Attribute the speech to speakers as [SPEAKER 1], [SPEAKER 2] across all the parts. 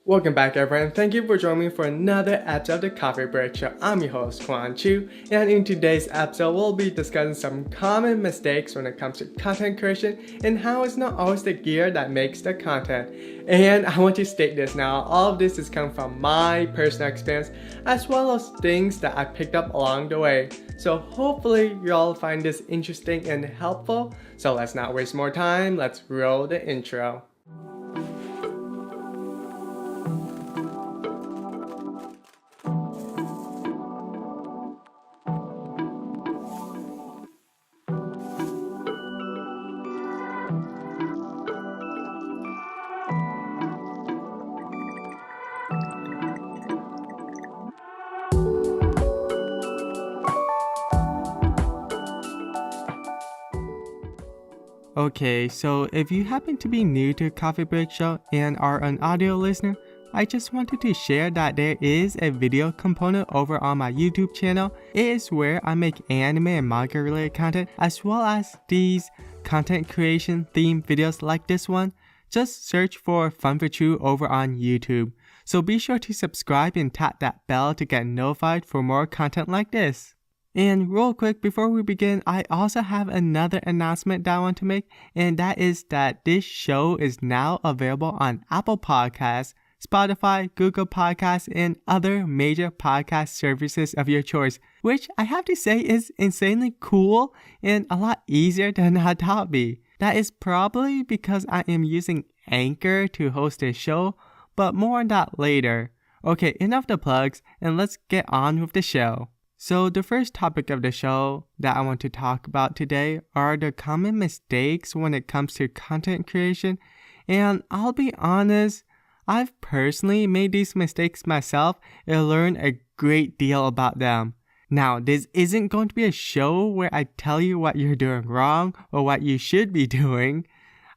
[SPEAKER 1] Welcome back everyone, thank you for joining me for another episode of the Coffee Break Show. I'm your host Quang Chu, and in today's episode we'll be discussing some common mistakes when it comes to content creation and how it's not always the gear that makes the content. And I want to state this now, all of this is coming from my personal experience as well as things that I picked up along the way. So hopefully you all find this interesting and helpful. So let's not waste more time, let's roll the intro. Okay, so if you happen to be new to Coffee Break Show and are an audio listener, I just wanted to share that there is a video component over on my YouTube channel. It is where I make anime and manga related content as well as these content creation themed videos like this one. Just search for Quang Chu over on YouTube. So be sure to subscribe and tap that bell to get notified for more content like this. And real quick, before we begin, I also have another announcement that I want to make, and that is that this show is now available on Apple Podcasts, Spotify, Google Podcasts, and other major podcast services of your choice, which I have to say is insanely cool and a lot easier than I thought it would be. That is probably because I am using Anchor to host this show, but more on that later. Okay, enough the plugs, and let's get on with the show. So the first topic of the show that I want to talk about today are the common mistakes when it comes to content creation. And I'll be honest, I've personally made these mistakes myself and learned a great deal about them. Now, this isn't going to be a show where I tell you what you're doing wrong or what you should be doing.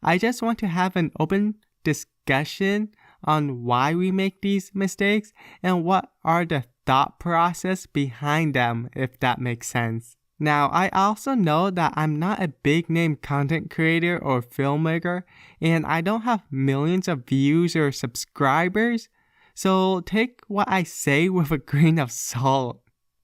[SPEAKER 1] I just want to have an open discussion on why we make these mistakes and what are the thought process behind them, if that makes sense. Now, I also know that I'm not a big name content creator or filmmaker, and I don't have millions of views or subscribers, so take what I say with a grain of salt.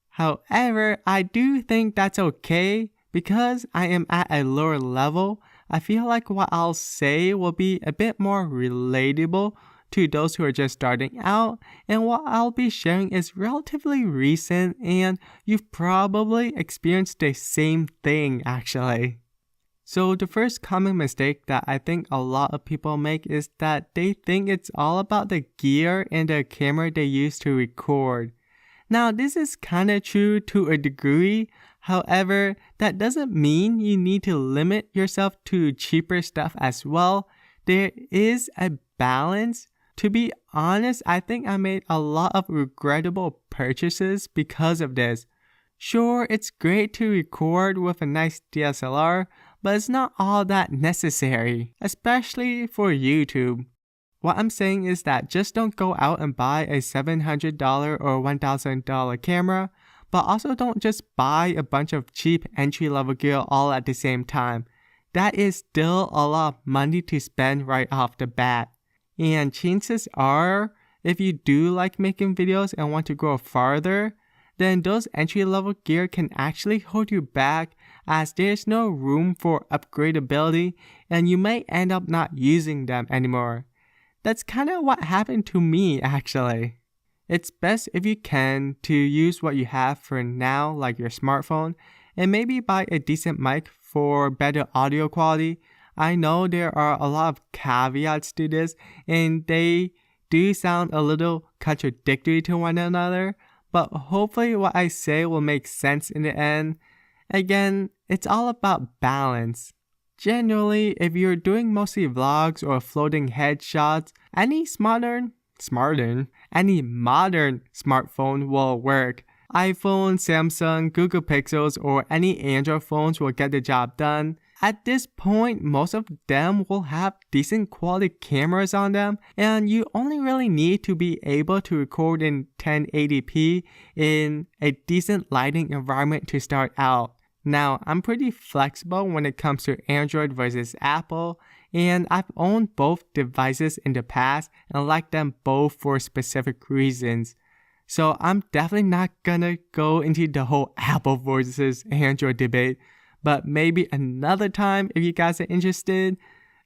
[SPEAKER 1] However, I do think that's okay because I am at a lower level. I feel like what I'll say will be a bit more relatable to those who are just starting out, and what I'll be sharing is relatively recent and you've probably experienced the same thing actually. So the first common mistake that I think a lot of people make is that they think it's all about the gear and the camera they use to record. Now this is kinda true to a degree, however, that doesn't mean you need to limit yourself to cheaper stuff as well. There is a balance. To be honest, I think I made a lot of regrettable purchases because of this. Sure, it's great to record with a nice DSLR, but it's not all that necessary, especially for YouTube. What I'm saying is that just don't go out and buy a $700 or $1,000 camera, but also don't just buy a bunch of cheap entry-level gear all at the same time. That is still a lot of money to spend right off the bat. And chances are, if you do like making videos and want to go farther, then those entry-level gear can actually hold you back as there's no room for upgradability and you may end up not using them anymore. That's kind of what happened to me actually. It's best if you can to use what you have for now, like your smartphone, and maybe buy a decent mic for better audio quality. I know there are a lot of caveats to this and they do sound a little contradictory to one another, but hopefully what I say will make sense in the end. Again, it's all about balance. Generally, if you're doing mostly vlogs or floating headshots, any modern smartphone will work. iPhone, Samsung, Google Pixels, or any Android phones will get the job done. At this point, most of them will have decent quality cameras on them, and you only really need to be able to record in 1080p in a decent lighting environment to start out. Now, I'm pretty flexible when it comes to Android versus Apple, and I've owned both devices in the past and like them both for specific reasons. So I'm definitely not gonna go into the whole Apple versus Android debate, but maybe another time if you guys are interested,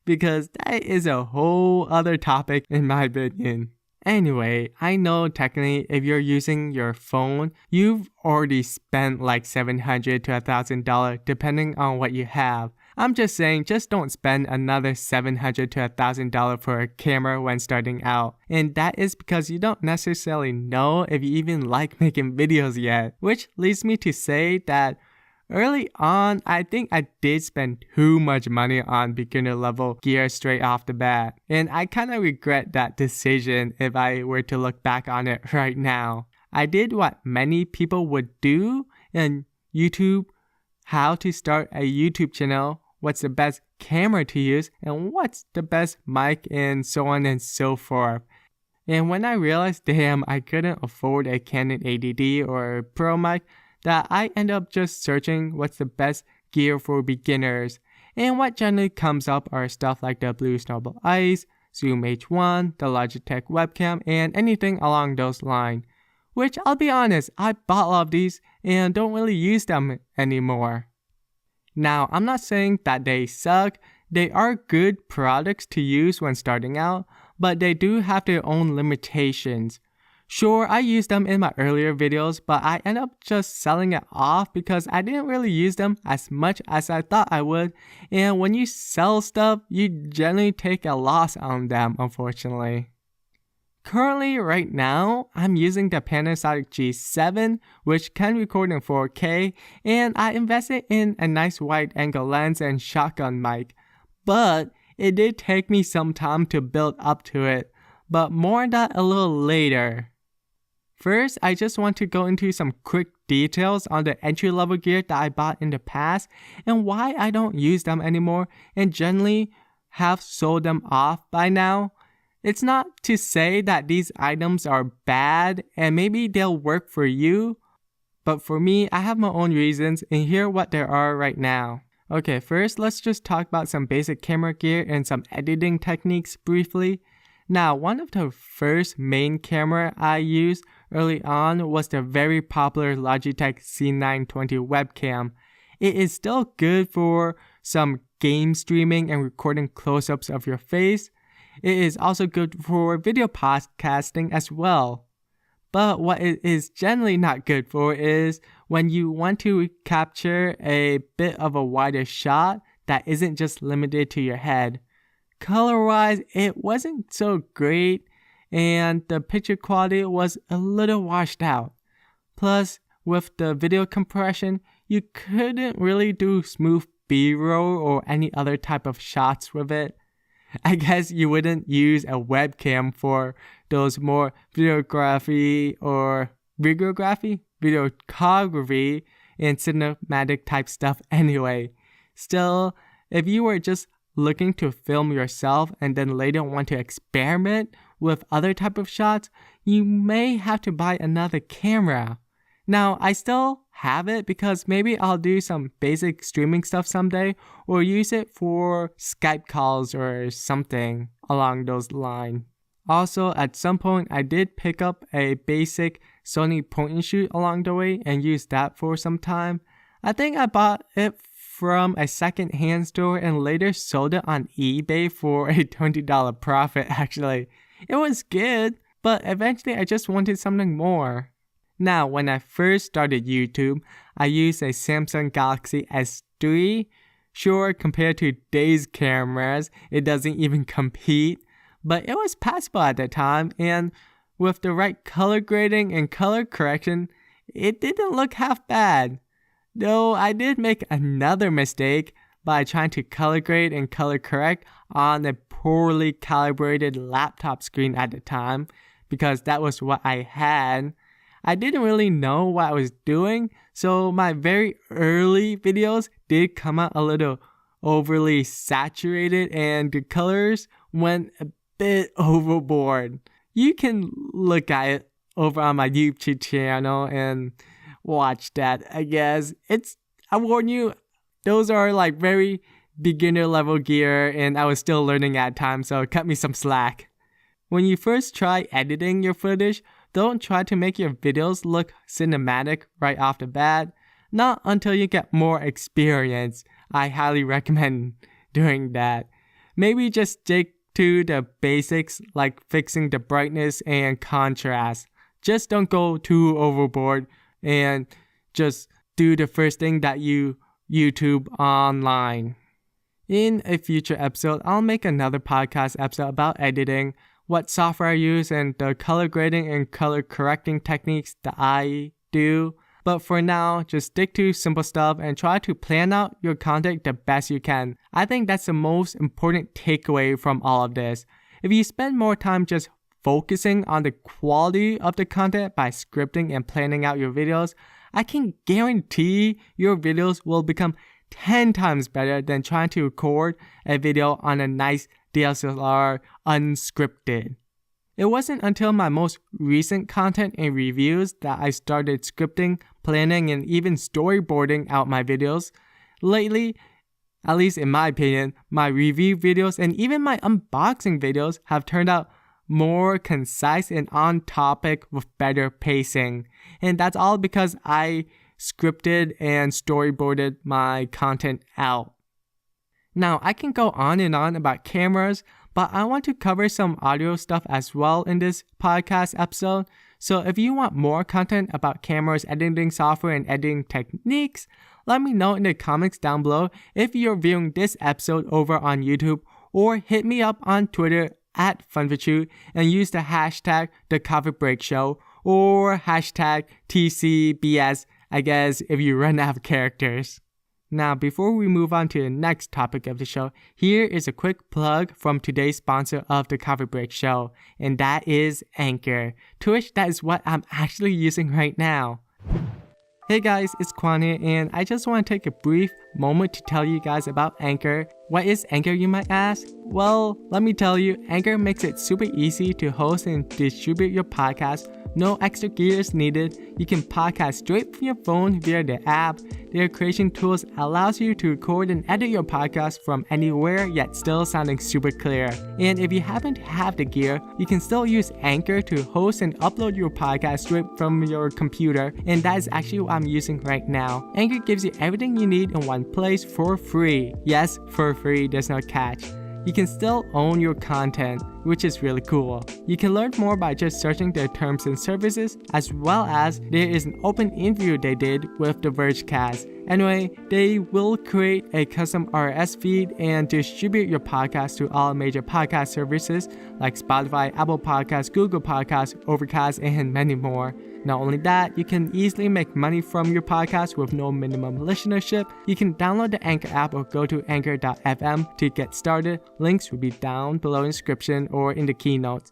[SPEAKER 1] because that is a whole other topic in my opinion. Anyway, I know technically if you're using your phone, you've already spent like $700 to $1,000 depending on what you have. I'm just saying, just don't spend another $700 to $1,000 for a camera when starting out. And that is because you don't necessarily know if you even like making videos yet. Which leads me to say that early on, I think I did spend too much money on beginner level gear straight off the bat. And I kind of regret that decision if I were to look back on it right now. I did what many people would do in YouTube, how to start a YouTube channel, what's the best camera to use, and what's the best mic, and so on and so forth. And when I realized, damn, I couldn't afford a Canon 80D or a Pro mic, that I end up just searching what's the best gear for beginners. And what generally comes up are stuff like the Blue Snowball Ice, Zoom H1, the Logitech webcam, and anything along those lines. Which, I'll be honest, I bought all of these and don't really use them anymore. Now, I'm not saying that they suck. They are good products to use when starting out, but they do have their own limitations. Sure, I used them in my earlier videos, but I end up just selling it off because I didn't really use them as much as I thought I would. And when you sell stuff, you generally take a loss on them, unfortunately. Currently, right now, I'm using the Panasonic G7, which can record in 4K, and I invested in a nice wide-angle lens and shotgun mic. But it did take me some time to build up to it, but more on that a little later. First, I just want to go into some quick details on the entry-level gear that I bought in the past and why I don't use them anymore and generally have sold them off by now. It's not to say that these items are bad and maybe they'll work for you, but for me, I have my own reasons and here are what there are right now. Okay, first let's just talk about some basic camera gear and some editing techniques briefly. Now, one of the first main camera I used early on was the very popular Logitech C920 webcam. It is still good for some game streaming and recording close-ups of your face. It is also good for video podcasting as well. But what it is generally not good for is when you want to capture a bit of a wider shot that isn't just limited to your head. Color-wise, it wasn't so great and the picture quality was a little washed out. Plus, with the video compression, you couldn't really do smooth B-roll or any other type of shots with it. I guess you wouldn't use a webcam for those more videography and cinematic type stuff anyway. Still, if you were just looking to film yourself and then later want to experiment with other type of shots, you may have to buy another camera. Now, I still have it because maybe I'll do some basic streaming stuff someday or use it for Skype calls or something along those lines. Also, at some point, I did pick up a basic Sony point and shoot along the way and used that for some time. I think I bought it from a second-hand store and later sold it on eBay for a $20 profit actually. It was good, but eventually I just wanted something more. Now, when I first started YouTube, I used a Samsung Galaxy S3. Sure, compared to today's cameras, it doesn't even compete, but it was passable at the time, and with the right color grading and color correction, it didn't look half bad. Though I did make another mistake by trying to color grade and color correct on a poorly calibrated laptop screen at the time, because that was what I had. I didn't really know what I was doing, so my very early videos did come out a little overly saturated and the colors went a bit overboard. You can look at it over on my YouTube channel and watch that, I guess. I warn you, those are like very beginner level gear and I was still learning at times, so cut me some slack. When you first try editing your footage, don't try to make your videos look cinematic right off the bat. Not until you get more experience. I highly recommend doing that. Maybe just stick to the basics like fixing the brightness and contrast. Just don't go too overboard and just do the first thing that you YouTube online. In a future episode, I'll make another podcast episode about editing, what software I use, and the color grading and color correcting techniques that I do. But for now, just stick to simple stuff and try to plan out your content the best you can. I think that's the most important takeaway from all of this. If you spend more time just focusing on the quality of the content by scripting and planning out your videos, I can guarantee your videos will become 10 times better than trying to record a video on a nice DSLR unscripted. It wasn't until my most recent content and reviews that I started scripting, planning, and even storyboarding out my videos. Lately, at least in my opinion, my review videos and even my unboxing videos have turned out more concise and on topic with better pacing. And that's all because I scripted and storyboarded my content out. Now, I can go on and on about cameras, but I want to cover some audio stuff as well in this podcast episode. So if you want more content about cameras, editing software, and editing techniques, let me know in the comments down below if you're viewing this episode over on YouTube, or hit me up on Twitter at FunVichu and use the hashtag #TheCoffeeBreakShow or hashtag TCBS, I guess, if you run out of characters. Now, before we move on to the next topic of the show, here is a quick plug from today's sponsor of the Coffee Break Show, and that is Anchor, to which that is what I'm actually using right now. Hey guys, it's Quang here, and I just want to take a brief moment to tell you guys about Anchor. What is Anchor, you might ask? Well, let me tell you, Anchor makes it super easy to host and distribute your podcast. No extra gear is needed. You can podcast straight from your phone via the app. Their creation tools allows you to record and edit your podcast from anywhere, yet still sounding super clear. And if you happen to have the gear, you can still use Anchor to host and upload your podcast straight from your computer, and that is actually what I'm using right now. Anchor gives you everything you need in one place for free. Yes, for free, there's no catch. You can still own your content, which is really cool. You can learn more by just searching their terms and services, as well as there is an open interview they did with the Vergecast. Anyway, they will create a custom RSS feed and distribute your podcast to all major podcast services like Spotify, Apple Podcasts, Google Podcasts, Overcast, and many more. Not only that, you can easily make money from your podcast with no minimum listenership. You can download the Anchor app or go to anchor.fm to get started. Links will be down below in the description or in the keynotes.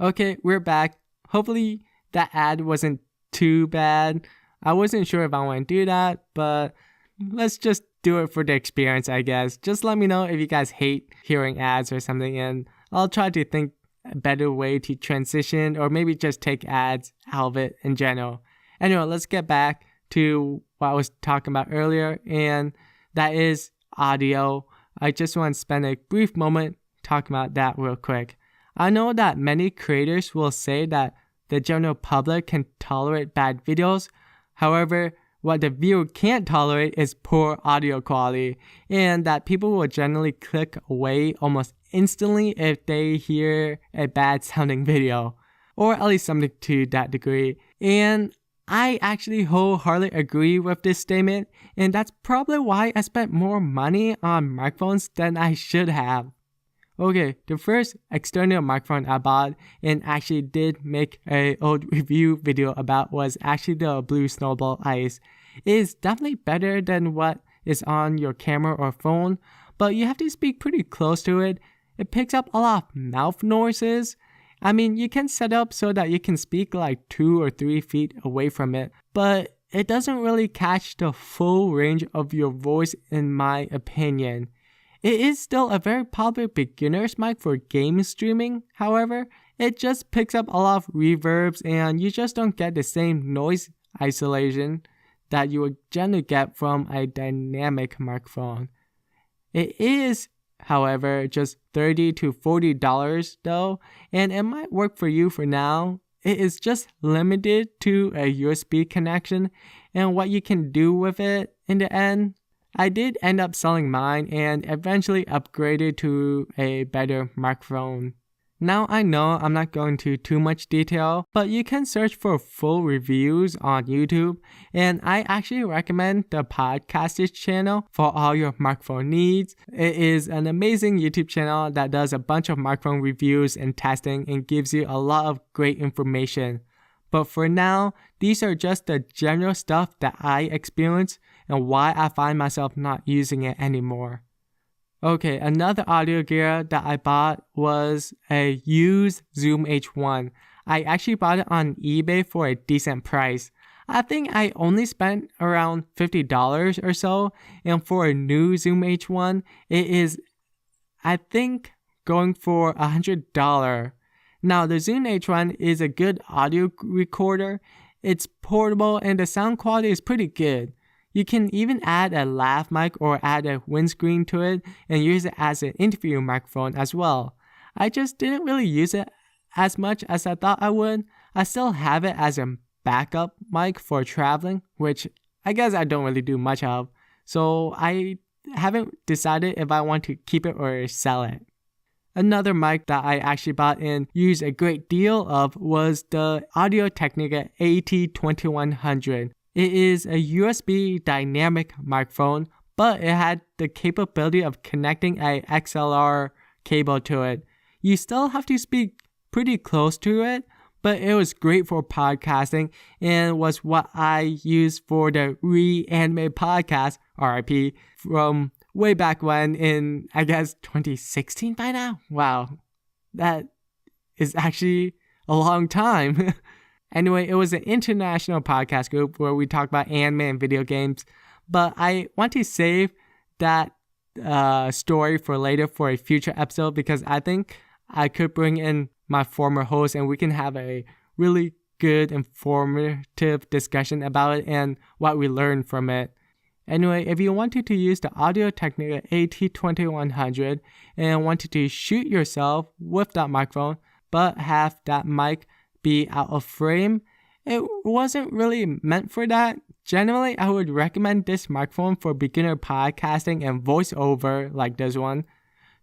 [SPEAKER 1] Okay, we're back. Hopefully that ad wasn't too bad. I wasn't sure if I want to do that, but let's just do it for the experience, I guess. Just let me know if you guys hate hearing ads or something, and I'll try to think a better way to transition, or maybe just take ads out of it in general. Anyway, let's get back to what I was talking about earlier, and that is audio. I just want to spend a brief moment talking about that real quick. I know that many creators will say that the general public can tolerate bad videos. However, what the viewer can't tolerate is poor audio quality, and that people will generally click away almost instantly if they hear a bad sounding video, or at least something to that degree. And I actually wholeheartedly agree with this statement, and that's probably why I spent more money on microphones than I should have. Okay, the first external microphone I bought and actually did make an old review video about was actually the Blue Snowball Ice. It is definitely better than what is on your camera or phone, but you have to speak pretty close to it. It picks up a lot of mouth noises. I mean, you can set up so that you can speak like 2 or 3 feet away from it, but it doesn't really catch the full range of your voice in my opinion. It is still a very popular beginner's mic for game streaming, however, it just picks up a lot of reverbs and you just don't get the same noise isolation that you would generally get from a dynamic microphone. It is, however, just $30 to $40 though, and it might work for you for now. It is just limited to a USB connection and what you can do with it in the end. I did end up selling mine and eventually upgraded to a better microphone. Now I know I'm not going into too much detail, but you can search for full reviews on YouTube, and I actually recommend the Podcasters channel for all your microphone needs. It is an amazing YouTube channel that does a bunch of microphone reviews and testing and gives you a lot of great information. But for now, these are just the general stuff that I experienced and why I find myself not using it anymore. Okay, another audio gear that I bought was a used Zoom H1. I actually bought it on eBay for a decent price. I think I only spent around $50 or so, and for a new Zoom H1, it is, I think, going for $100. Now, the Zoom H1 is a good audio recorder. It's portable and the sound quality is pretty good. You can even add a lav mic or add a windscreen to it and use it as an interview microphone as well. I just didn't really use it as much as I thought I would. I still have it as a backup mic for traveling, which I guess I don't really do much of. So I haven't decided if I want to keep it or sell it. Another mic that I actually bought and used a great deal of was the Audio-Technica AT2100. It is a USB dynamic microphone, but it had the capability of connecting a XLR cable to it. You still have to speak pretty close to it, but it was great for podcasting and was what I used for the Reanimated podcast, RIP, from way back when in, I guess, 2016 by now? Wow, that is actually a long time. Anyway, it was an international podcast group where we talk about anime and video games, but I want to save that story for later for a future episode because I think I could bring in my former host and we can have a really good, informative discussion about it and what we learned from it. Anyway, if you wanted to use the Audio-Technica AT2100 and wanted to shoot yourself with that microphone, but have that mic be out of frame, it wasn't really meant for that. Generally, I would recommend this microphone for beginner podcasting and voiceover like this one.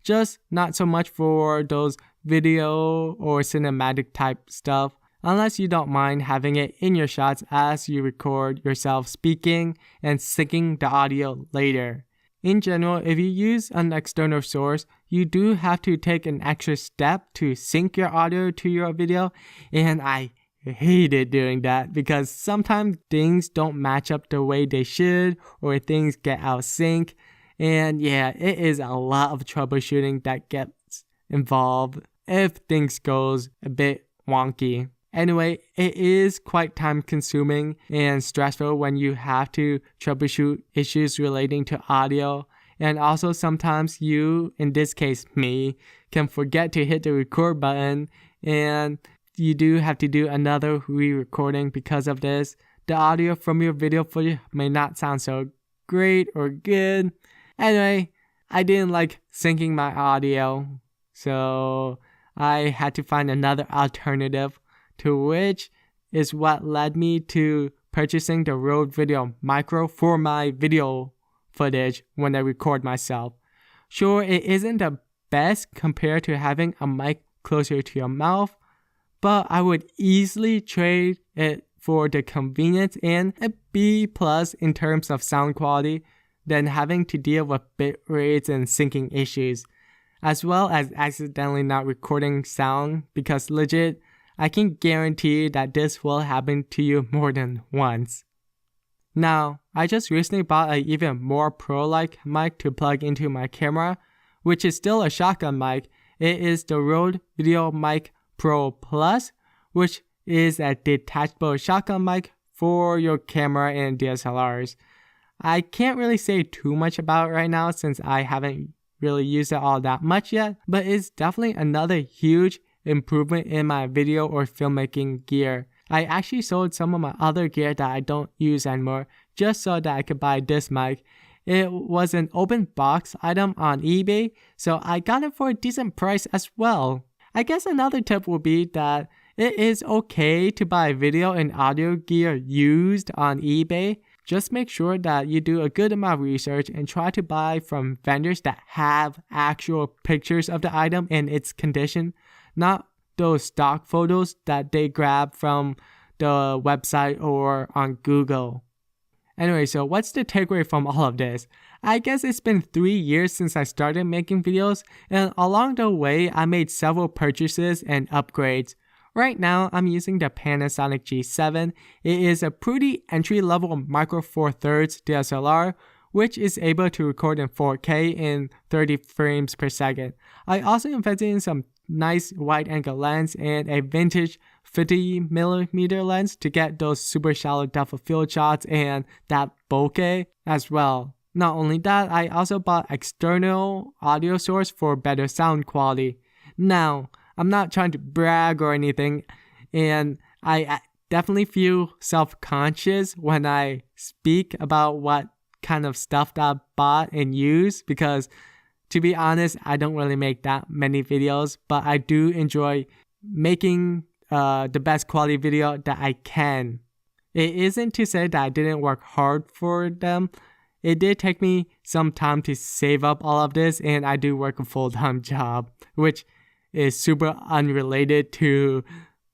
[SPEAKER 1] Just not so much for those video or cinematic type stuff, unless you don't mind having it in your shots as you record yourself speaking and syncing the audio later. In general, if you use an external source, you do have to take an extra step to sync your audio to your video, and I hated doing that because sometimes things don't match up the way they should or things get out of sync, and yeah, it is a lot of troubleshooting that gets involved if things goes a bit wonky. Anyway, it is quite time consuming and stressful when you have to troubleshoot issues relating to audio. And also sometimes you, in this case me, can forget to hit the record button and you do have to do another re-recording because of this. The audio from your video footage may not sound so great or good. Anyway, I didn't like syncing my audio, so I had to find another alternative, to which is what led me to purchasing the Rode Video Micro for my video footage when I record myself. Sure, it isn't the best compared to having a mic closer to your mouth, but I would easily trade it for the convenience and a B+ in terms of sound quality than having to deal with bit rates and syncing issues, as well as accidentally not recording sound, because legit, I can guarantee that this will happen to you more than once. Now, I just recently bought an even more pro-like mic to plug into my camera, which is still a shotgun mic. It is the Rode Video Mic Pro Plus, which is a detachable shotgun mic for your camera and DSLRs. I can't really say too much about it right now since I haven't really used it all that much yet, but it's definitely another huge improvement in my video or filmmaking gear. I actually sold some of my other gear that I don't use anymore just so that I could buy this mic, It was an open box item on eBay, so I got it for a decent price as well. I guess another tip would be that it is okay to buy video and audio gear used on eBay. Just make sure that you do a good amount of research and try to buy from vendors that have actual pictures of the item and its condition, not those stock photos that they grab from the website or on Google. Anyway, so what's the takeaway from all of this? I guess it's been 3 years since I started making videos, and along the way, I made several purchases and upgrades. Right now, I'm using the Panasonic G7. It is a pretty entry-level micro four thirds DSLR, which is able to record in 4K in 30 frames per second. I also invested in some nice wide-angle lens and a vintage 50mm lens to get those super shallow depth of field shots and that bokeh as well. Not only that, I also bought external audio source for better sound quality. Now, I'm not trying to brag or anything, and I definitely feel self-conscious when I speak about what kind of stuff that I bought and used, because to be honest, I don't really make that many videos, but I do enjoy making the best quality video that I can. It isn't to say that I didn't work hard for them. It did take me some time to save up all of this, and I do work a full-time job, which is super unrelated to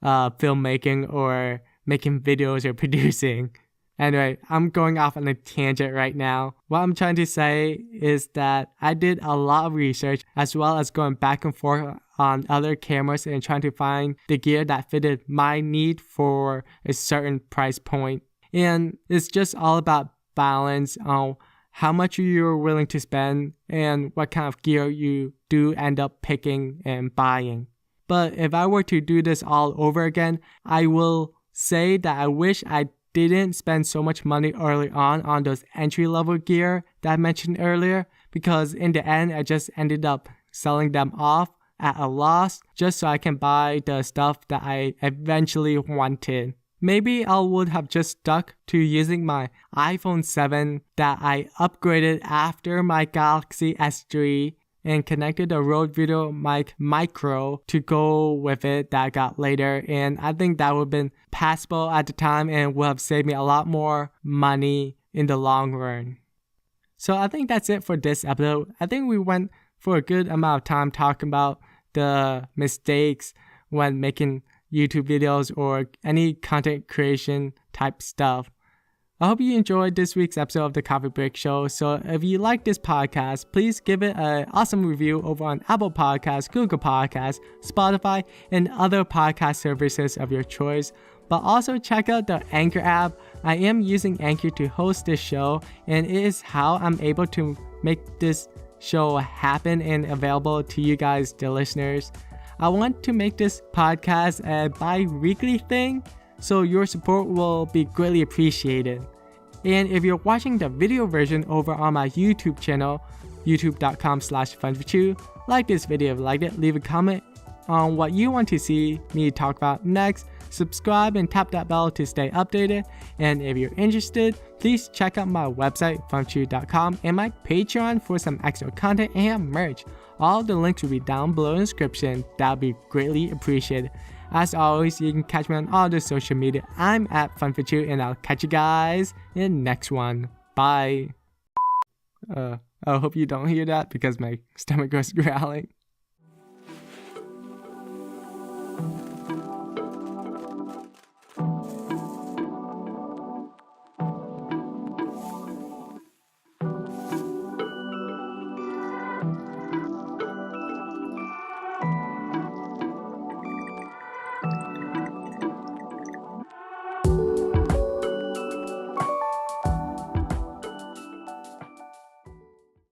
[SPEAKER 1] filmmaking or making videos or producing. Anyway, I'm going off on a tangent right now. What I'm trying to say is that I did a lot of research as well as going back and forth on other cameras and trying to find the gear that fitted my need for a certain price point. And it's just all about balance on how much you're willing to spend and what kind of gear you do end up picking and buying. But if I were to do this all over again, I will say that I wish I didn't spend so much money early on those entry-level gear that I mentioned earlier, because in the end, I just ended up selling them off at a loss just so I can buy the stuff that I eventually wanted. Maybe I would have just stuck to using my iPhone 7 that I upgraded after my Galaxy S3 and connected a Rode Video Mic Micro to go with it that I got later, and I think that would have been passable at the time and would have saved me a lot more money in the long run. So I think that's it for this episode. I think we went for a good amount of time talking about the mistakes when making YouTube videos or any content creation type stuff. I hope you enjoyed this week's episode of the Coffee Break Show. So if you like this podcast, please give it an awesome review over on Apple Podcasts, Google Podcasts, Spotify, and other podcast services of your choice. But also check out the Anchor app. I am using Anchor to host this show, and it is how I'm able to make this show happen and available to you guys, the listeners. I want to make this podcast a bi-weekly thing, so your support will be greatly appreciated. And if you're watching the video version over on my YouTube channel, youtube.com/funforchu, like this video if you liked it, leave a comment on what you want to see me talk about next, subscribe and tap that bell to stay updated, and if you're interested, please check out my website, funforchu.com, and my Patreon for some extra content and merch. All the links will be down below in the description. That would be greatly appreciated. As always, you can catch me on all the social media. I'm at funforchu, and I'll catch you guys in the next one. Bye. I hope you don't hear that because my stomach was growling.